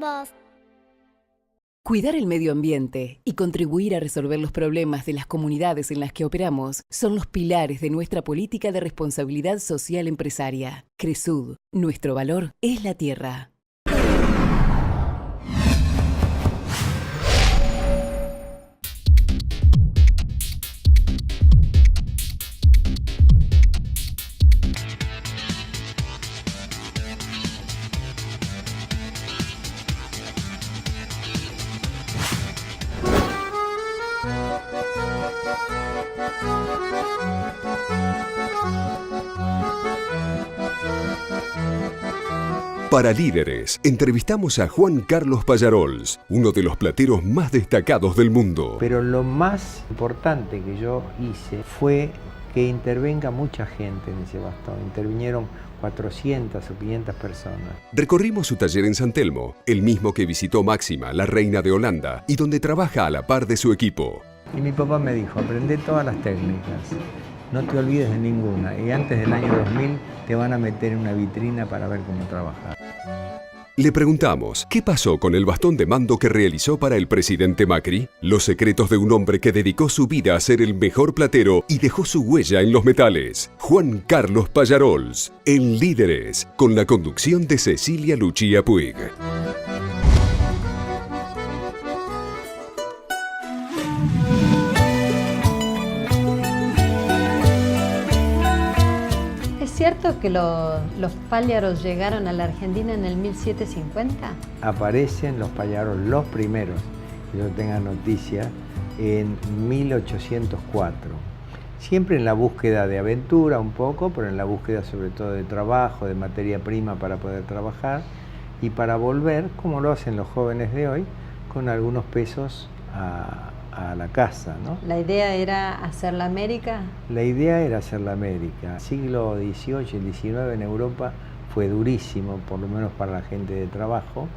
vos. Cuidar el medio ambiente y contribuir a resolver los problemas de las comunidades en las que operamos son los pilares de nuestra política de responsabilidad social empresaria. Cresud, nuestro valor es la tierra. Para Líderes, entrevistamos a Juan Carlos Pallarols, uno de los plateros más destacados del mundo. Pero lo más importante que yo hice fue que intervenga mucha gente en ese bastón. Intervinieron 400 o 500 personas. Recorrimos su taller en San Telmo, el mismo que visitó Máxima, la reina de Holanda, y donde trabaja a la par de su equipo. Y mi papá me dijo, aprende todas las técnicas, no te olvides de ninguna, y antes del año 2000 te van a meter en una vitrina para ver cómo trabajar. Le preguntamos, ¿qué pasó con el bastón de mando que realizó para el presidente Macri? Los secretos de un hombre que dedicó su vida a ser el mejor platero y dejó su huella en los metales. Juan Carlos Pallarols, en Líderes, con la conducción de Cecilia Lucía Puig. ¿Es cierto que los Pallarols llegaron a la Argentina en el 1750? Aparecen los Pallarols, los primeros, que yo tenga noticia, en 1804. Siempre en la búsqueda de aventura un poco, pero en la búsqueda sobre todo de trabajo, de materia prima para poder trabajar y para volver, como lo hacen los jóvenes de hoy, con algunos pesos a la casa, ¿no? ¿La idea era hacer la América? La idea era hacer la América. El siglo XVIII y XIX en Europa fue durísimo, por lo menos para la gente de trabajo,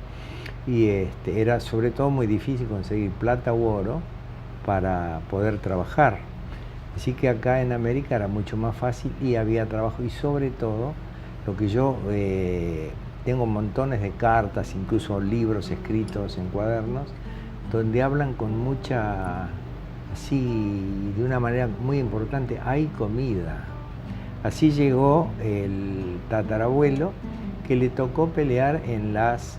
y era sobre todo muy difícil conseguir plata u oro para poder trabajar. Así que acá en América era mucho más fácil y había trabajo, y sobre todo lo que yo tengo montones de cartas, incluso libros escritos en cuadernos, donde hablan con mucha, así, de una manera muy importante, hay comida. Así llegó el tatarabuelo que le tocó pelear en las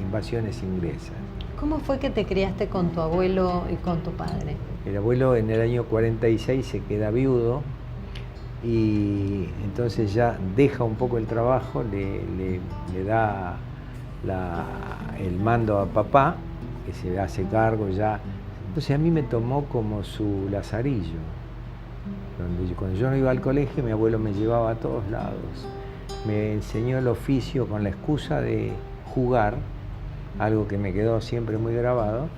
invasiones inglesas. ¿Cómo fue que te criaste con tu abuelo y con tu padre? El abuelo en el año 46 se queda viudo y entonces ya deja un poco el trabajo, le da el mando a papá, que se hace cargo ya. Entonces a mí me tomó como su lazarillo. Cuando yo no iba al colegio, mi abuelo me llevaba a todos lados. Me enseñó el oficio con la excusa de jugar, algo que me quedó siempre muy grabado.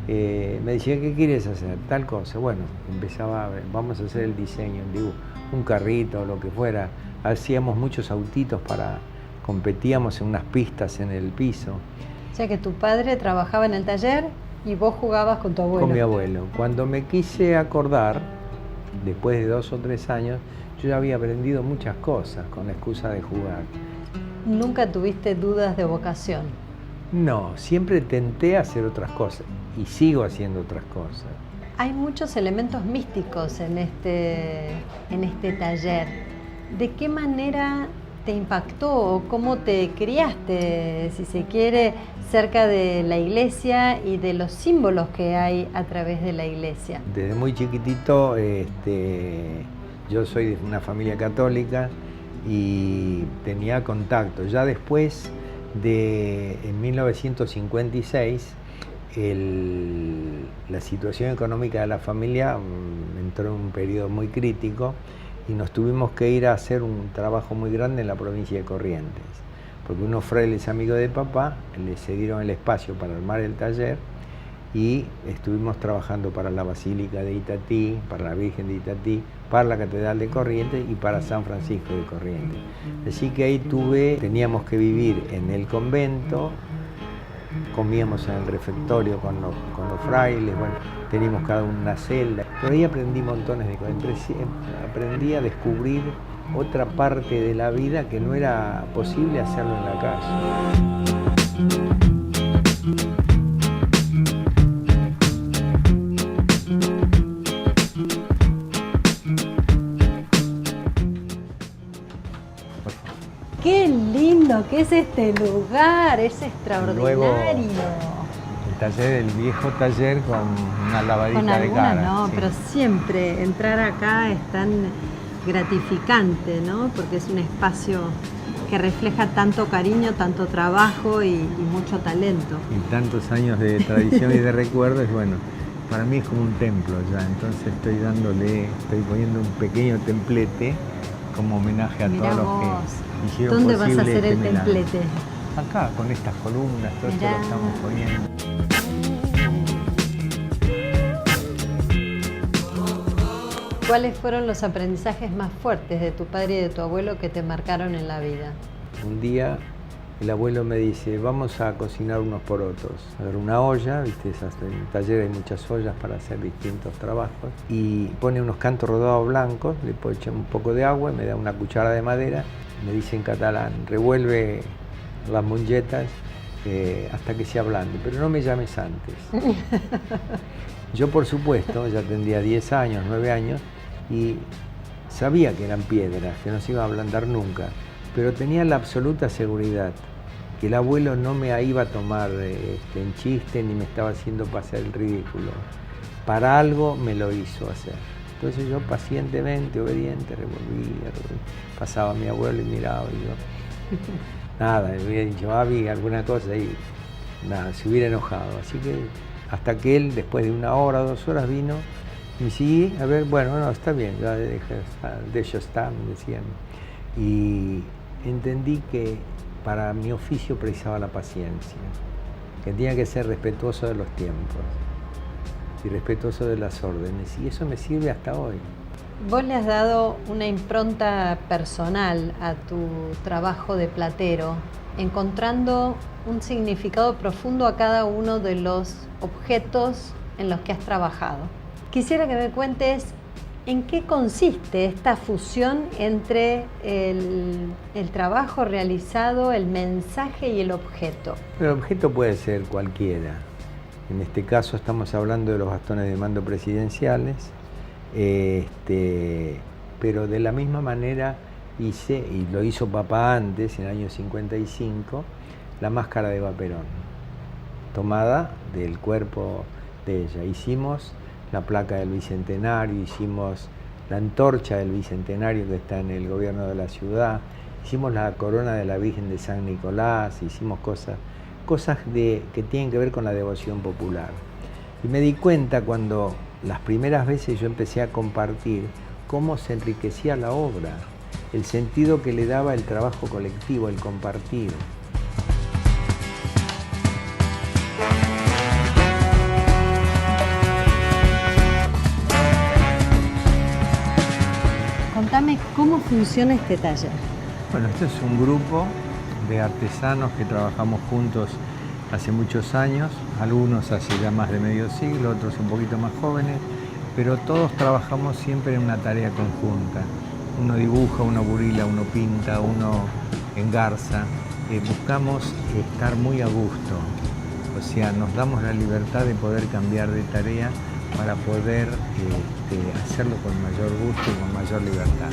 Me decía, ¿qué quieres hacer? Tal cosa. Bueno, empezaba a ver, vamos a hacer el diseño, digo, un carrito o lo que fuera. Hacíamos muchos autitos competíamos en unas pistas en el piso. O sea que tu padre trabajaba en el taller y vos jugabas con tu abuelo. Con mi abuelo. Cuando me quise acordar, después de 2 o 3 años, yo ya había aprendido muchas cosas con la excusa de jugar. ¿Nunca tuviste dudas de vocación? No, siempre tenté hacer otras cosas y sigo haciendo otras cosas. Hay muchos elementos místicos en este taller. ¿De qué manera te impactó o cómo te criaste, si se quiere, cerca de la iglesia y de los símbolos que hay a través de la iglesia? Desde muy chiquitito, yo soy de una familia católica y tenía contacto. Ya después en 1956, la situación económica de la familia entró en un periodo muy crítico y nos tuvimos que ir a hacer un trabajo muy grande en la provincia de Corrientes, porque unos frailes amigos de papá le cedieron el espacio para armar el taller y estuvimos trabajando para la Basílica de Itatí, para la Virgen de Itatí, para la Catedral de Corrientes y para San Francisco de Corrientes. Así que ahí teníamos que vivir en el convento, comíamos en el refectorio con los frailes, bueno, teníamos cada uno una celda. Pero ahí aprendí montones de cosas, aprendí a descubrir otra parte de la vida que no era posible hacerlo en la calle. ¡Qué lindo que es este lugar! Es extraordinario. Luego, el taller, el viejo taller con una lavadita Con de algunas cara. no, sí. pero siempre entrar acá es tan gratificante, ¿no? Porque es un espacio que refleja tanto cariño, tanto trabajo y mucho talento. Y tantos años de tradición y de recuerdos, bueno, para mí es como un templo ya, entonces estoy poniendo un pequeño templete como homenaje a Mirá todos los vos. que hicieron ¿Dónde vas a posible hacer el este milagro. templete? Acá, con estas columnas, todo esto Mirá. lo estamos poniendo. ¿Cuáles fueron los aprendizajes más fuertes de tu padre y de tu abuelo que te marcaron en la vida? Un día el abuelo me dice, vamos a cocinar unos porotos. A ver, una olla, viste, en el taller hay muchas ollas para hacer distintos trabajos, y pone unos cantos rodados blancos, le puedo echar un poco de agua, me da una cuchara de madera, me dice en catalán, revuelve las mongetas hasta que se ablande, pero no me llames antes. Yo, por supuesto, ya tendría 10 años, 9 años, y sabía que eran piedras, que no se iban a ablandar nunca, pero tenía la absoluta seguridad que el abuelo no me iba a tomar en chiste ni me estaba haciendo pasar el ridículo. Para algo me lo hizo hacer. Entonces yo pacientemente, obediente, revolvía, pasaba a mi abuelo y miraba, y yo nada, me hubiera dicho, alguna cosa, y nada, se hubiera enojado. Así que hasta que él, después de 1 hora, 2 horas, vino y me sí, a ver, bueno, no, está bien, ya de ello está, me decían. Y entendí que para mi oficio precisaba la paciencia, que tenía que ser respetuoso de los tiempos y respetuoso de las órdenes, y eso me sirve hasta hoy. Vos le has dado una impronta personal a tu trabajo de platero, encontrando un significado profundo a cada uno de los objetos en los que has trabajado. Quisiera que me cuentes en qué consiste esta fusión entre el trabajo realizado, el mensaje y el objeto. El objeto puede ser cualquiera. En este caso estamos hablando de los bastones de mando presidenciales, pero de la misma manera hice, y lo hizo papá antes, en el año 55, la máscara de Eva Perón, tomada del cuerpo de ella. Hicimos la placa del Bicentenario, hicimos la antorcha del Bicentenario que está en el gobierno de la ciudad, hicimos la corona de la Virgen de San Nicolás, hicimos cosas que tienen que ver con la devoción popular. Y me di cuenta cuando las primeras veces yo empecé a compartir cómo se enriquecía la obra, el sentido que le daba el trabajo colectivo, el compartir. Contame cómo funciona este taller. Bueno, este es un grupo de artesanos que trabajamos juntos hace muchos años, algunos hace ya más de medio siglo, otros un poquito más jóvenes, pero todos trabajamos siempre en una tarea conjunta. Uno dibuja, uno burila, uno pinta, uno engarza. Buscamos estar muy a gusto, o sea, nos damos la libertad de poder cambiar de tarea para poder hacerlo con mayor gusto y con mayor libertad.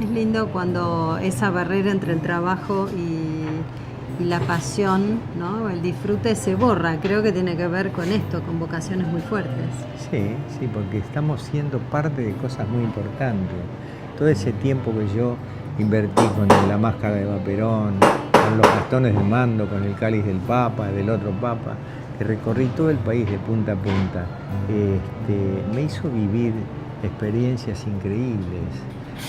Es lindo cuando esa barrera entre el trabajo y la pasión, ¿no? El disfrute se borra. Creo que tiene que ver con esto, con vocaciones muy fuertes. Sí, porque estamos siendo parte de cosas muy importantes. Todo ese tiempo que yo invertí con la máscara de Eva Perón, con los bastones de mando, con el cáliz del Papa, del otro Papa, que recorrí todo el país de punta a punta, me hizo vivir experiencias increíbles.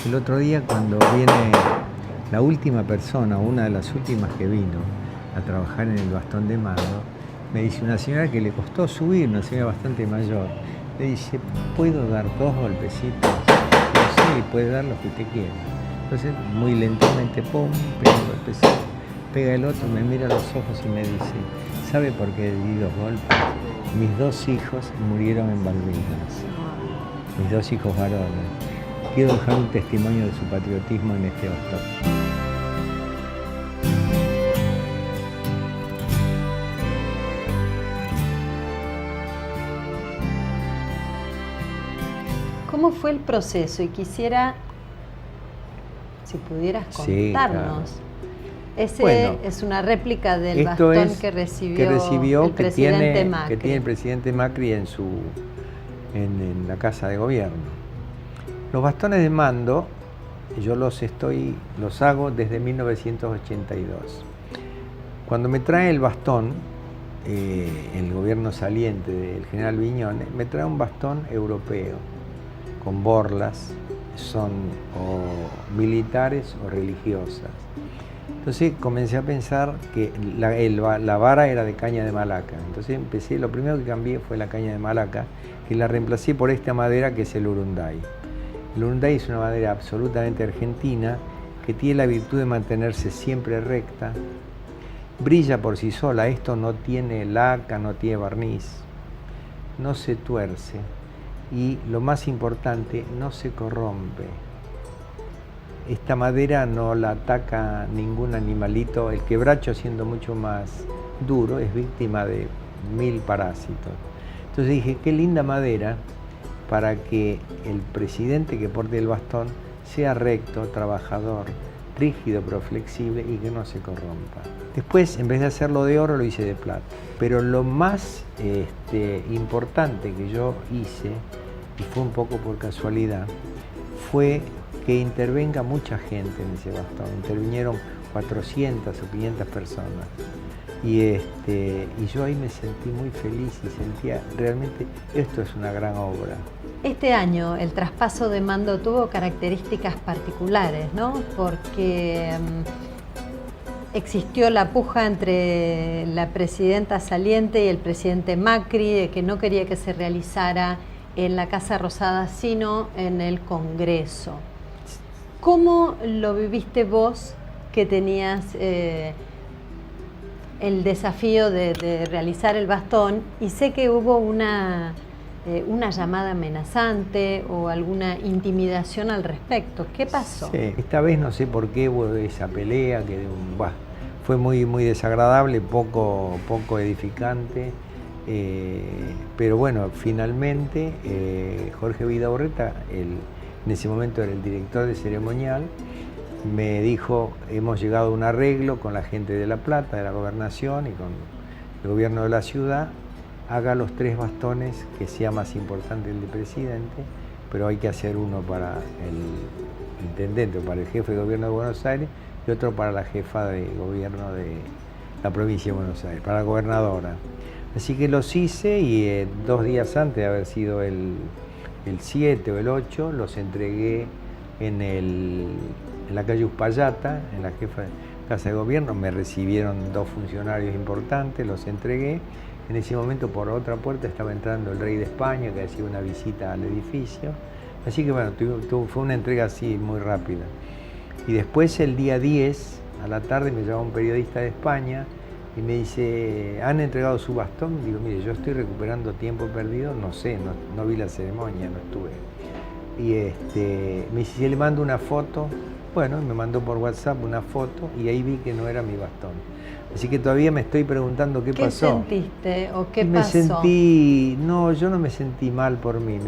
El otro día, cuando viene la última persona, una de las últimas que vino a trabajar en el bastón de mando, me dice una señora que le costó subir, una señora bastante mayor, me dice, ¿puedo dar 2 golpecitos? Yo, sí, puede dar los que usted quiera. Entonces, muy lentamente, pum, pega un golpecito, pega el otro, me mira a los ojos y me dice, ¿sabe por qué di 2 golpes? Mis 2 hijos murieron en Malvinas. mis 2 hijos varones. Quiero dejar un testimonio de su patriotismo en este bastón. ¿Cómo fue el proceso? Y quisiera, si pudieras contarnos. Sí, claro. Ese es una réplica del bastón que recibió el presidente Macri. Que tiene el presidente Macri en la Casa de Gobierno. Los bastones de mando, yo los hago desde 1982. Cuando me trae el bastón, el gobierno saliente del general Viñones, me trae un bastón europeo, con borlas, son o militares o religiosas. Entonces comencé a pensar que la vara era de caña de Malaca. Entonces lo primero que cambié fue la caña de Malaca, y la reemplacé por esta madera que es el Urunday. El Urunday es una madera absolutamente argentina que tiene la virtud de mantenerse siempre recta, brilla por sí sola, esto no tiene laca, no tiene barniz, no se tuerce y lo más importante, no se corrompe. Esta madera no la ataca ningún animalito, el quebracho siendo mucho más duro es víctima de 1000 parásitos. Entonces dije, qué linda madera para que el presidente que porte el bastón sea recto, trabajador, rígido pero flexible y que no se corrompa. Después, en vez de hacerlo de oro, lo hice de plata. Pero lo más importante que yo hice, y fue un poco por casualidad, fue que intervenga mucha gente en ese bastón. Intervinieron 400 o 500 personas. Y yo ahí me sentí muy feliz y sentía realmente esto es una gran obra. Este año el traspaso de mando tuvo características particulares, ¿no? Porque existió la puja entre la presidenta saliente y el presidente Macri de que no quería que se realizara en la Casa Rosada, sino en el Congreso. ¿Cómo lo viviste vos que tenías el desafío de realizar el bastón? Y sé que hubo una llamada amenazante o alguna intimidación al respecto. ¿Qué pasó? Sí, esta vez no sé por qué hubo esa pelea, que fue muy, muy desagradable, poco edificante. Pero bueno, finalmente Jorge Vidaurreta, en ese momento era el director de ceremonial, me dijo, hemos llegado a un arreglo con la gente de La Plata, de la gobernación y con el gobierno de la ciudad, haga los 3 bastones, que sea más importante el de presidente, pero hay que hacer uno para el intendente, para el jefe de gobierno de Buenos Aires, y otro para la jefa de gobierno de la provincia de Buenos Aires, para la gobernadora. Así que los hice y 2 días antes de haber sido el 7 o el 8, los entregué en la calle Uspallata, en la jefa de Casa de Gobierno. Me recibieron 2 funcionarios importantes, los entregué. En ese momento por otra puerta estaba entrando el rey de España, que hacía una visita al edificio. Así que bueno, fue una entrega así muy rápida. Y después el día 10, a la tarde, me llama un periodista de España y me dice, ¿han entregado su bastón? Digo, mire, yo estoy recuperando tiempo perdido, no sé, no vi la ceremonia, no estuve. Y me dice, si le mando una foto. Bueno, me mandó por WhatsApp una foto y ahí vi que no era mi bastón. Así que todavía me estoy preguntando qué pasó. ¿Qué sentiste o qué pasó? Yo no me sentí mal por mí,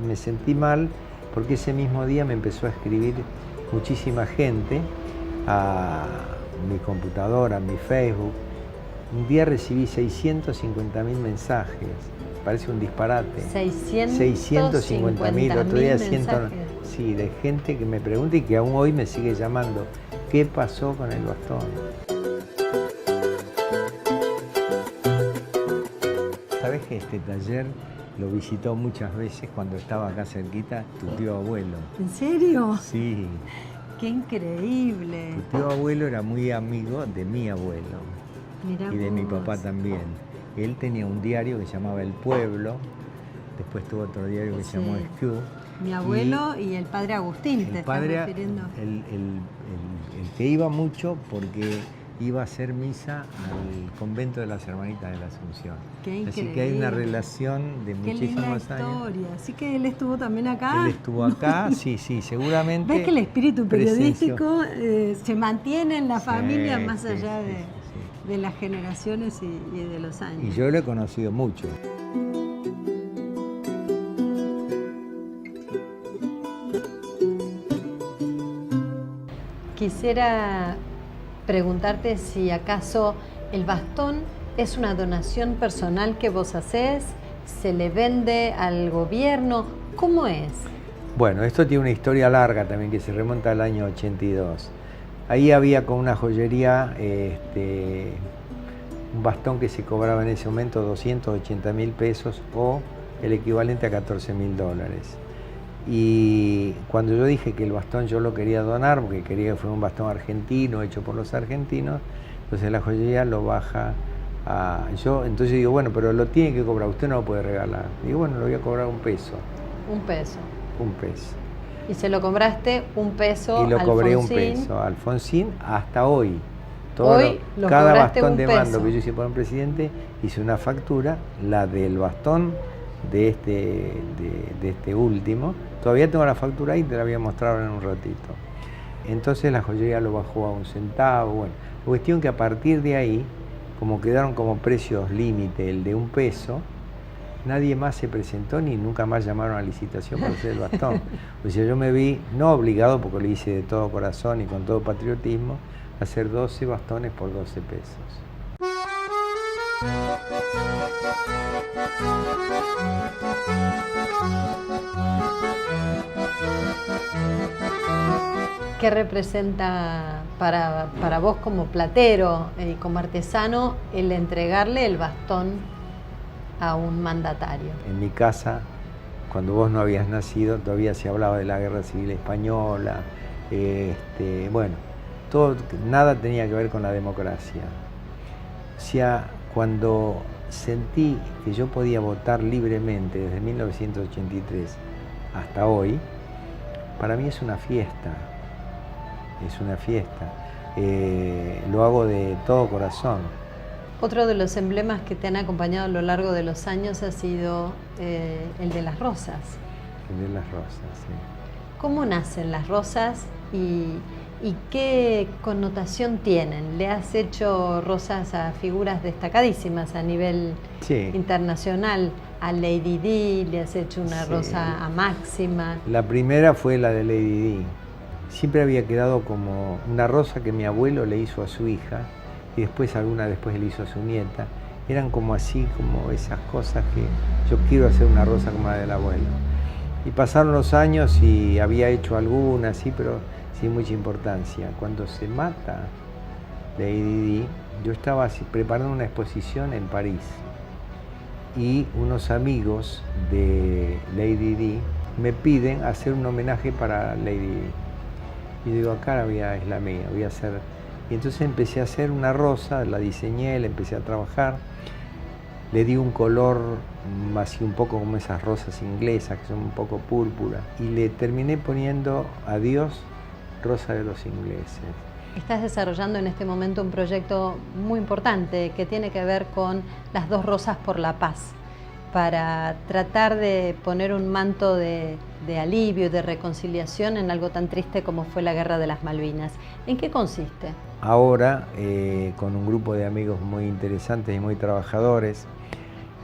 me sentí mal porque ese mismo día me empezó a escribir muchísima gente a mi computadora, a mi Facebook. Un día recibí 650.000 mensajes, parece un disparate. 650.000, otro día sí, de gente que me pregunta y que aún hoy me sigue llamando. ¿Qué pasó con el bastón? ¿Sabés que este taller lo visitó muchas veces cuando estaba acá cerquita tu tío abuelo? ¿En serio? Sí. ¡Qué increíble! Tu tío abuelo era muy amigo de mi abuelo. Mirá y de mi vos. papá también. Él tenía un diario que se llamaba El Pueblo, después tuvo otro diario que se llamó Esquiú. Mi abuelo y el padre Agustín, el padre, el que iba mucho porque iba a hacer misa al convento de las Hermanitas de la Asunción. Qué Así que hay una increíble. relación de Qué linda muchísimos años. historia. Así que él estuvo también acá. Él estuvo acá, sí, seguramente. ¿Ves que el espíritu presenció. periodístico se mantiene en la Sí, familia más sí, allá sí, de, sí. de las generaciones y de los años? Y yo lo he conocido mucho. Quisiera preguntarte si acaso el bastón es una donación personal que vos hacés, se le vende al gobierno, ¿cómo es? Bueno, esto tiene una historia larga también que se remonta al año 82. Ahí había con una joyería un bastón que se cobraba en ese momento 280.000 pesos o el equivalente a 14.000 dólares. Y cuando yo dije que el bastón yo lo quería donar, porque quería que fuera un bastón argentino, hecho por los argentinos, entonces la joyería lo baja a... Entonces digo, bueno, pero lo tiene que cobrar, usted no lo puede regalar. Digo, bueno, lo voy a cobrar $1. Un peso. $1. Y se lo cobraste $1 Y lo cobré Alfonsín. $1 a Alfonsín hasta hoy. Hoy lo cada cobraste bastón de $1. mando que yo hice por un presidente, hice una factura, la del bastón de este último. Todavía tengo la factura ahí, te la voy a mostrar en un ratito. Entonces la joyería lo bajó a 1 centavo. Bueno, cuestión que a partir de ahí, como quedaron como precios límite el de $1, nadie más se presentó ni nunca más llamaron a licitación para hacer el bastón. O sea, yo me vi, no obligado, porque lo hice de todo corazón y con todo patriotismo, a hacer 12 bastones por 12 pesos. ¿Qué representa para vos como platero y como artesano el entregarle el bastón a un mandatario? En mi casa, cuando vos no habías nacido, todavía se hablaba de la Guerra Civil Española, bueno, nada tenía que ver con la democracia. O sea, cuando sentí que yo podía votar libremente desde 1983 hasta hoy, para mí es una fiesta. Es una fiesta. Lo hago de todo corazón. Otro de los emblemas que te han acompañado a lo largo de los años ha sido el de las rosas. El de las rosas, sí. ¿Cómo nacen las rosas y qué connotación tienen? Le has hecho rosas a figuras destacadísimas a nivel internacional. A Lady Di, le has hecho una rosa a Máxima. La primera fue la de Lady Di. Siempre había quedado como una rosa que mi abuelo le hizo a su hija y después alguna después le hizo a su nieta. Eran como así, como esas cosas que yo quiero hacer una rosa como la del abuelo. Y pasaron los años y había hecho algunas, sí, pero sin mucha importancia. Cuando se mata Lady Di, yo estaba preparando una exposición en París y unos amigos de Lady Di me piden hacer un homenaje para Lady Di. Y digo, acá es la mía, voy a hacer... Y entonces empecé a hacer una rosa, la diseñé, la empecé a trabajar, le di un color así un poco como esas rosas inglesas, que son un poco púrpura, y le terminé poniendo adiós, rosa de los ingleses. Estás desarrollando en este momento un proyecto muy importante que tiene que ver con las 2 rosas por la paz, para tratar de poner un manto de alivio, de reconciliación en algo tan triste como fue la Guerra de las Malvinas. ¿En qué consiste? Ahora, con un grupo de amigos muy interesantes y muy trabajadores,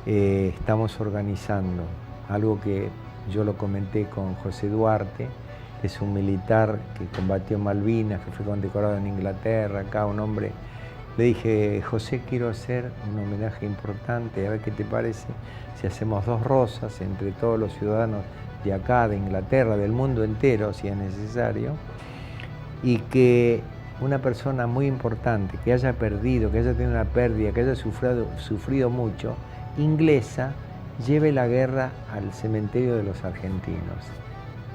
estamos organizando algo que yo lo comenté con José Duarte, que es un militar que combatió en Malvinas, que fue condecorado en Inglaterra, acá un hombre. Le dije, José, quiero hacer un homenaje importante, a ver qué te parece si hacemos 2 rosas entre todos los ciudadanos de acá, de Inglaterra, del mundo entero, si es necesario, y que una persona muy importante, que haya perdido, que haya tenido una pérdida, que haya sufrido mucho, inglesa, lleve la guerra al cementerio de los argentinos.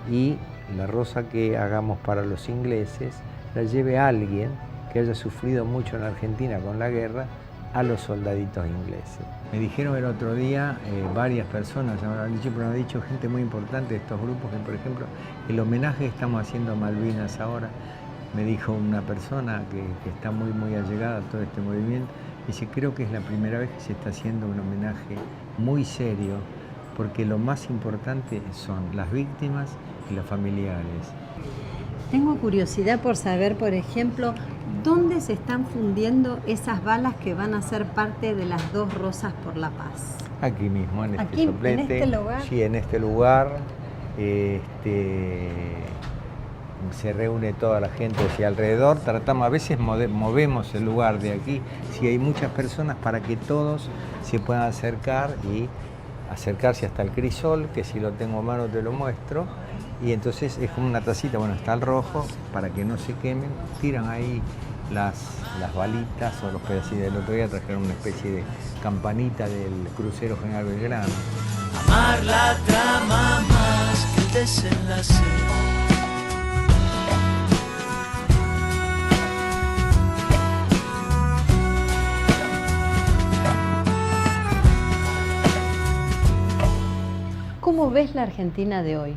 Y la rosa que hagamos para los ingleses la lleve a alguien que haya sufrido mucho en Argentina con la guerra, a los soldaditos ingleses. Me dijeron el otro día varias personas, ya me lo han dicho, pero me han dicho gente muy importante de estos grupos, que por ejemplo, el homenaje que estamos haciendo a Malvinas ahora, me dijo una persona que está muy allegada a todo este movimiento, dice, creo que es la primera vez que se está haciendo un homenaje muy serio, porque lo más importante son las víctimas y los familiares. Tengo curiosidad por saber, por ejemplo, ¿dónde se están fundiendo esas balas que van a ser parte de las 2 Rosas por la Paz? Aquí mismo, en este ¿Aquí, soplete. en este lugar? Sí, en este lugar. Se reúne toda la gente hacia alrededor. Tratamos, a veces movemos el lugar de aquí, si hay muchas personas, para que todos se puedan acercar y acercarse hasta el crisol, que si lo tengo a mano te lo muestro. Y entonces es como una tacita, bueno, está el rojo, para que no se quemen, tiran ahí las balitas o los pedacitos. Del otro día trajeron una especie de campanita del crucero General Belgrano. Amar la trama más que el desenlace. ¿Cómo ves la Argentina de hoy?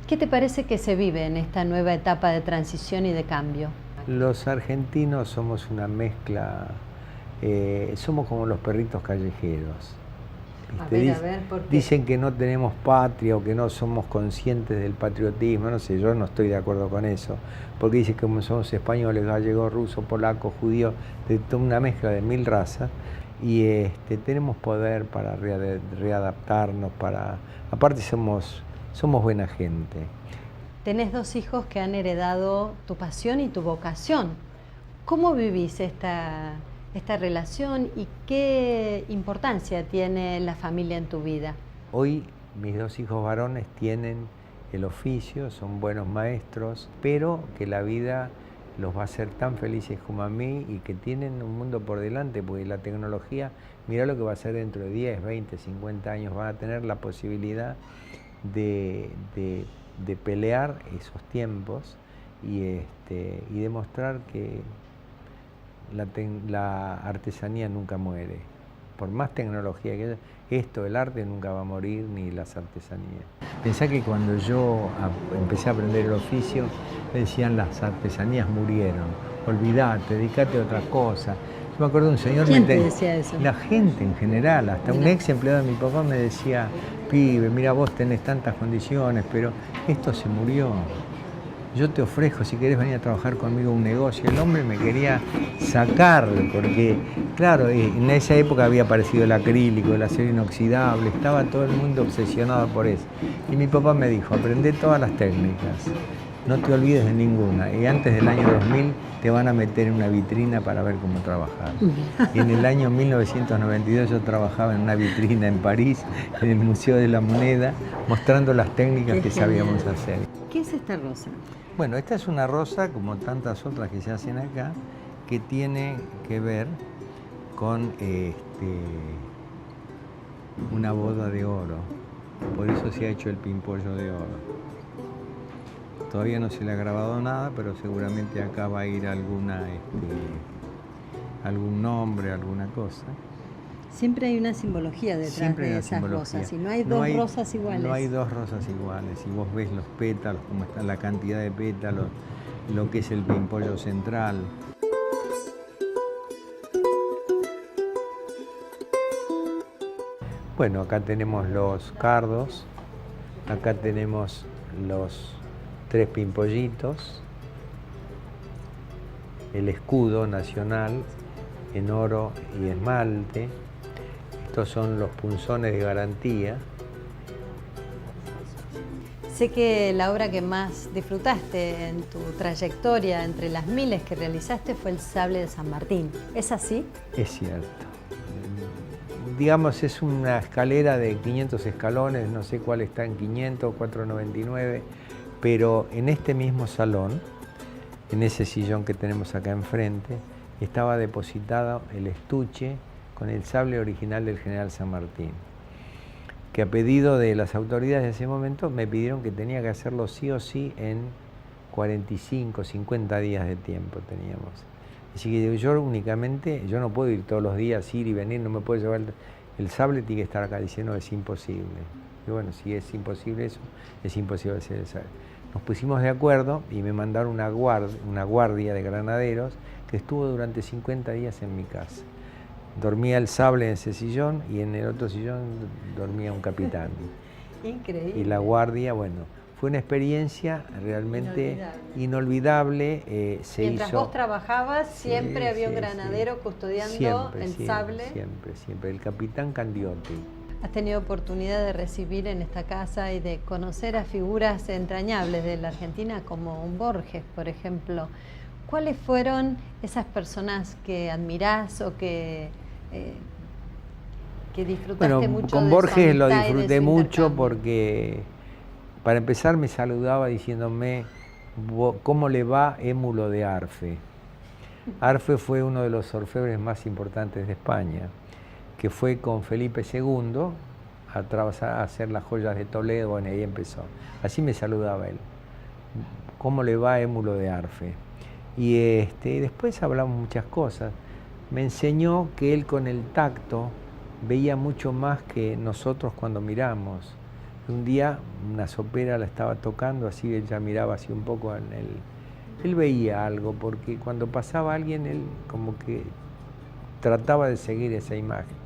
¿Qué te parece que se vive en esta nueva etapa de transición y de cambio? Los argentinos somos una mezcla, somos como los perritos callejeros. ¿por qué? Dicen que no tenemos patria o que no somos conscientes del patriotismo, no sé, yo no estoy de acuerdo con eso, porque dicen que como somos españoles, gallegos, rusos, polacos, judíos, de toda una mezcla de 1000 razas, y tenemos poder para readaptarnos, aparte somos buena gente. Tenés 2 hijos que han heredado tu pasión y tu vocación. ¿Cómo vivís esta relación y qué importancia tiene la familia en tu vida? Hoy mis 2 hijos varones tienen el oficio, son buenos maestros, pero que la vida los va a hacer tan felices como a mí y que tienen un mundo por delante, porque la tecnología, mirá lo que va a ser dentro de 10, 20, 50 años, van a tener la posibilidad de pelear esos tiempos y demostrar que la artesanía nunca muere. Por más tecnología que haya, el arte nunca va a morir, ni las artesanías. Pensá que cuando yo empecé a aprender el oficio, me decían las artesanías murieron, olvidate, dedicate a otra cosa. Yo me acuerdo de un señor... ¿Quién te decía eso? La gente en general, hasta un ex empleado de mi papá me decía, pibe, mira, vos tenés tantas condiciones, pero esto se murió. Yo te ofrezco, si querés venir a trabajar conmigo un negocio. El hombre me quería sacar, porque, claro, en esa época había aparecido el acrílico, el acero inoxidable, estaba todo el mundo obsesionado por eso. Y mi papá me dijo, aprende todas las técnicas, no te olvides de ninguna. Y antes del año 2000 te van a meter en una vitrina para ver cómo trabajar. Y en el año 1992 yo trabajaba en una vitrina en París, en el Museo de la Moneda, mostrando las técnicas que sabíamos hacer. ¿Qué es esta rosa? Bueno, esta es una rosa, como tantas otras que se hacen acá, que tiene que ver con una boda de oro. Por eso se ha hecho el pimpollo de oro. Todavía no se le ha grabado nada, pero seguramente acá va a ir algún nombre, alguna cosa. Siempre hay una simbología detrás de esas rosas, y no hay dos rosas iguales. No hay 2 rosas iguales, y vos ves los pétalos, cómo está la cantidad de pétalos, lo que es el pimpollo central. Bueno, acá tenemos los cardos, acá tenemos los 3 pimpollitos, el escudo nacional en oro y esmalte. Estos son los punzones de garantía. Sé que la obra que más disfrutaste en tu trayectoria, entre las miles que realizaste, fue el sable de San Martín. ¿Es así? Es cierto. Digamos, es una escalera de 500 escalones, no sé cuál está en 500, 499, pero en este mismo salón, en ese sillón que tenemos acá enfrente, estaba depositado el estuche con el sable original del general San Martín, que a pedido de las autoridades de ese momento me pidieron que tenía que hacerlo sí o sí en 45, 50 días de tiempo teníamos. Así que yo únicamente, yo no puedo ir todos los días, ir y venir, no me puedo llevar el sable, tiene que estar acá diciendo es imposible. Y bueno, si es imposible eso, es imposible hacer el sable. nos pusimos de acuerdo y me mandaron una guardia de granaderos que estuvo durante 50 días en mi casa. Dormía el sable en ese sillón y en el otro sillón dormía un capitán. Increíble. Y la guardia, bueno, fue una experiencia realmente inolvidable. Mientras vos trabajabas, siempre había un granadero custodiando siempre, el sable. Siempre. El capitán Candiotti. Has tenido oportunidad de recibir en esta casa y de conocer a figuras entrañables de la Argentina como un Borges, por ejemplo. ¿Cuáles fueron esas personas que admirás o que disfrutaste mucho? Con de Borges su lo amistad y de disfruté su mucho intercambio? porque, para empezar, me saludaba diciéndome ¿cómo le va Émulo de Arfe? Arfe fue uno de los orfebres más importantes de España, que fue con Felipe II a hacer las joyas de Toledo, bueno, ahí empezó. Así me saludaba él. ¿Cómo le va Émulo de Arfe? Y después hablamos muchas cosas. Me enseñó que él con el tacto veía mucho más que nosotros cuando miramos. Un día una sopera la estaba tocando, así ella miraba así un poco en él. Él veía algo, porque cuando pasaba alguien, él como que trataba de seguir esa imagen.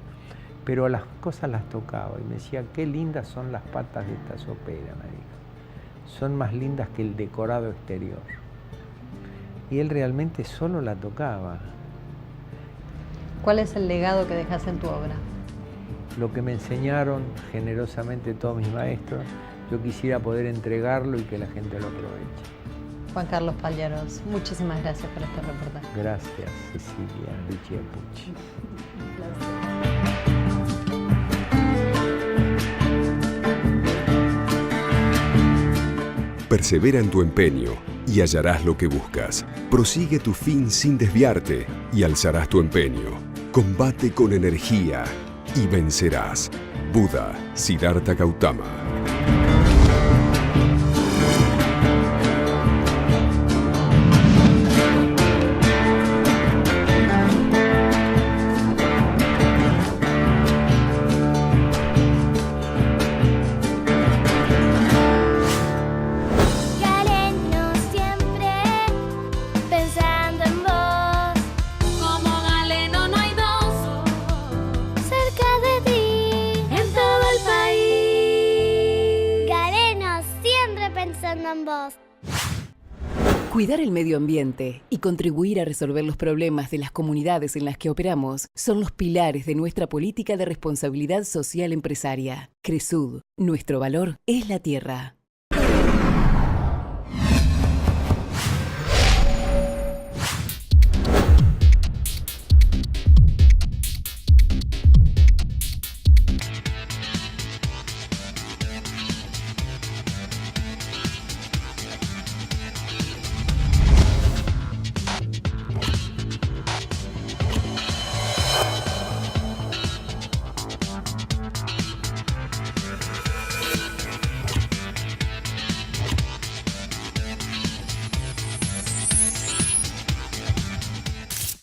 Pero las cosas las tocaba y me decía, qué lindas son las patas de esta sopera, me dijo. Son más lindas que el decorado exterior. Y él realmente solo la tocaba. ¿Cuál es el legado que dejas en tu obra? Lo que me enseñaron generosamente todos mis maestros, yo quisiera poder entregarlo y que la gente lo aproveche. Juan Carlos Palleros, muchísimas gracias por este reportaje. Gracias, Cecilia Richie Pucci. Persevera en tu empeño y hallarás lo que buscas. Prosigue tu fin sin desviarte y alzarás tu empeño. Combate con energía y vencerás. Buda, Siddhartha Gautama. Galeno siempre pensando en vos. Como Galeno no hay dos cerca de ti en todo el país. Galeno siempre pensando en vos. Cuidar el medio ambiente y contribuir a resolver los problemas de las comunidades en las que operamos son los pilares de nuestra política de responsabilidad social empresaria. Cresud, nuestro valor es la tierra.